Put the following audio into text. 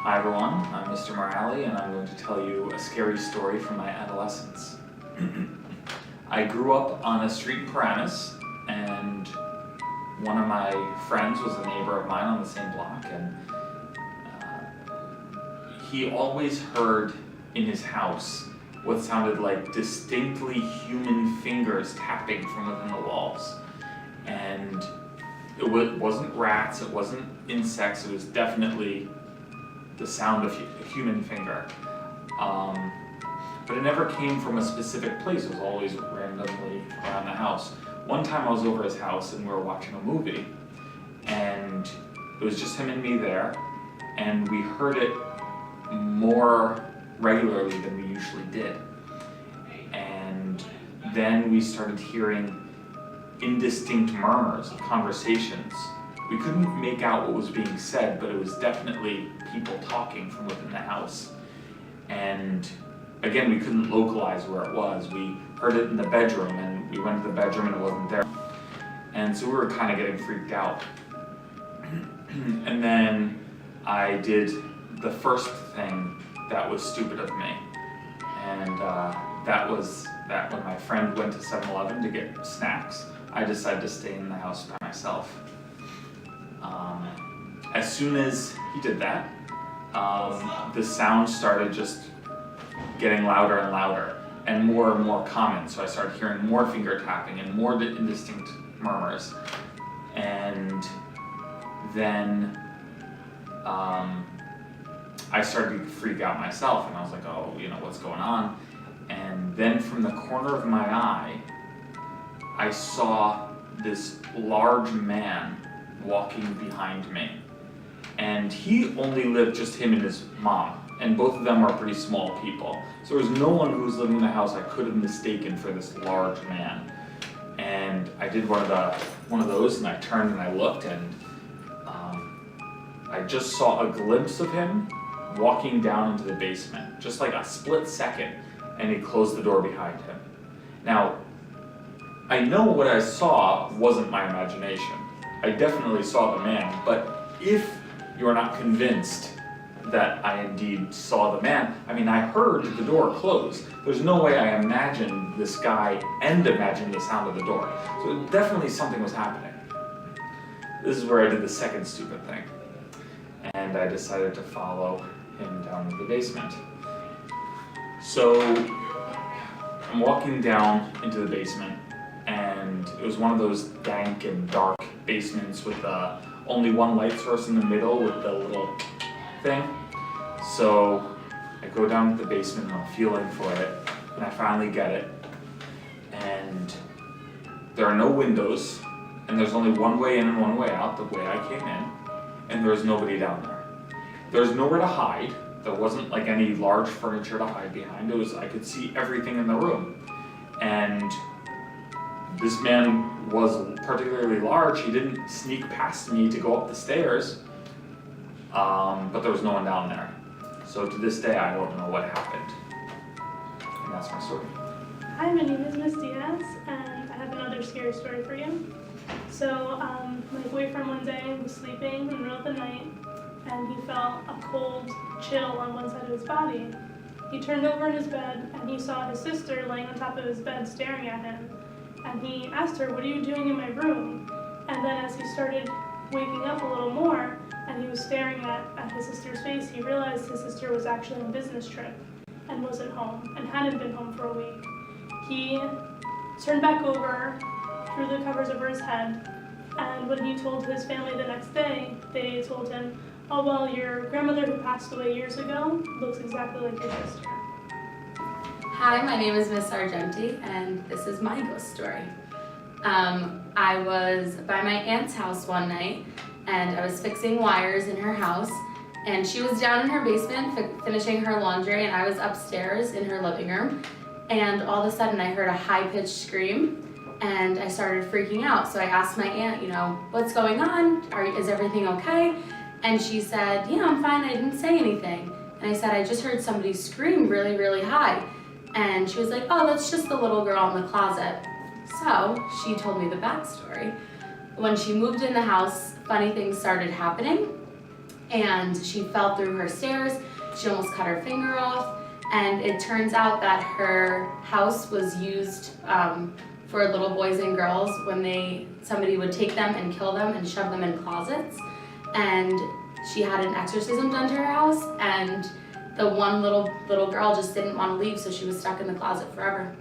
Hi everyone, I'm Mr. Morale and I'm going to tell you a scary story from my adolescence. I grew up on a street in Paramus, and one of my friends was a neighbor of mine on the same block, and he always heard in his house what sounded like distinctly human fingers tapping from within the walls. And it wasn't rats, it wasn't insects, it was definitely the sound of a human finger. But it never came from a specific place, it was always randomly around the house. One time I was over his house and we were watching a movie, and it was just him and me there, and we heard it more regularly than we usually did. And then we started hearing indistinct murmurs of conversations. We couldn't make out what was being said, but it was definitely people talking from within the house. And again, we couldn't localize where it was. We heard it in the bedroom, and we went to the bedroom and it wasn't there. And so we were kind of getting freaked out. And then I did the first thing that was stupid of me. And that was that when my friend went to 7-Eleven to get snacks, I decided to stay in the house by myself. As soon as he did that, the sound started just getting louder and louder and more common. So I started hearing more finger tapping and more indistinct murmurs. And then I started to freak out myself, and I was like, oh, what's going on? And then from the corner of my eye, I saw this large man walking behind me. And he only lived, just him and his mom, and both of them are pretty small people. So there was no one who was living in the house I could have mistaken for this large man. And I did one of those, and I turned and I looked, and I just saw a glimpse of him walking down into the basement, just like a split second, and he closed the door behind him. Now, I know what I saw wasn't my imagination. I definitely saw the man, but if you're not convinced that I indeed saw the man, I heard the door close. There's no way I imagined this guy and imagined the sound of the door. So definitely something was happening. This is where I did the second stupid thing. And I decided to follow him down to the basement. So I'm walking down into the basement, and it was one of those dank and dark basements with only one light source in the middle with the little thing. So I go down to the basement and I'm feeling for it, and I finally get it. And there are no windows, and there's only one way in and one way out, the way I came in, and there's nobody down there. There's nowhere to hide. There wasn't like any large furniture to hide behind. I could see everything in the room. And this man was particularly large. He didn't sneak past me to go up the stairs, but there was no one down there. So to this day, I don't know what happened. And that's my story. Hi, my name is Miss Diaz, and I have another scary story for you. So my boyfriend one day was sleeping in the middle of the night, and he felt a cold chill on one side of his body. He turned over in his bed, and he saw his sister laying on top of his bed staring at him. And he asked her, "What are you doing in my room?" And then as he started waking up a little more, and he was staring at his sister's face, he realized his sister was actually on a business trip and wasn't home, and hadn't been home for a week. He turned back over, threw the covers over his head, and when he told his family the next day, they told him, "Oh, well, your grandmother who passed away years ago looks exactly like your sister." Hi, my name is Miss Sargenti, and this is my ghost story. I was by my aunt's house one night, and I was fixing wires in her house, and she was down in her basement finishing her laundry, and I was upstairs in her living room, and all of a sudden I heard a high-pitched scream, and I started freaking out. So I asked my aunt, what's going on? Is everything okay? And she said, yeah, I'm fine, I didn't say anything. And I said, I just heard somebody scream really, really high. And she was like, oh, that's just the little girl in the closet. So she told me the backstory. When she moved in the house, funny things started happening. and she fell through her stairs. She almost cut her finger off, and it turns out that her house was used for little boys and girls when somebody would take them and kill them and shove them in closets. And she had an exorcism done to her house, and the one little girl just didn't want to leave, so she was stuck in the closet forever.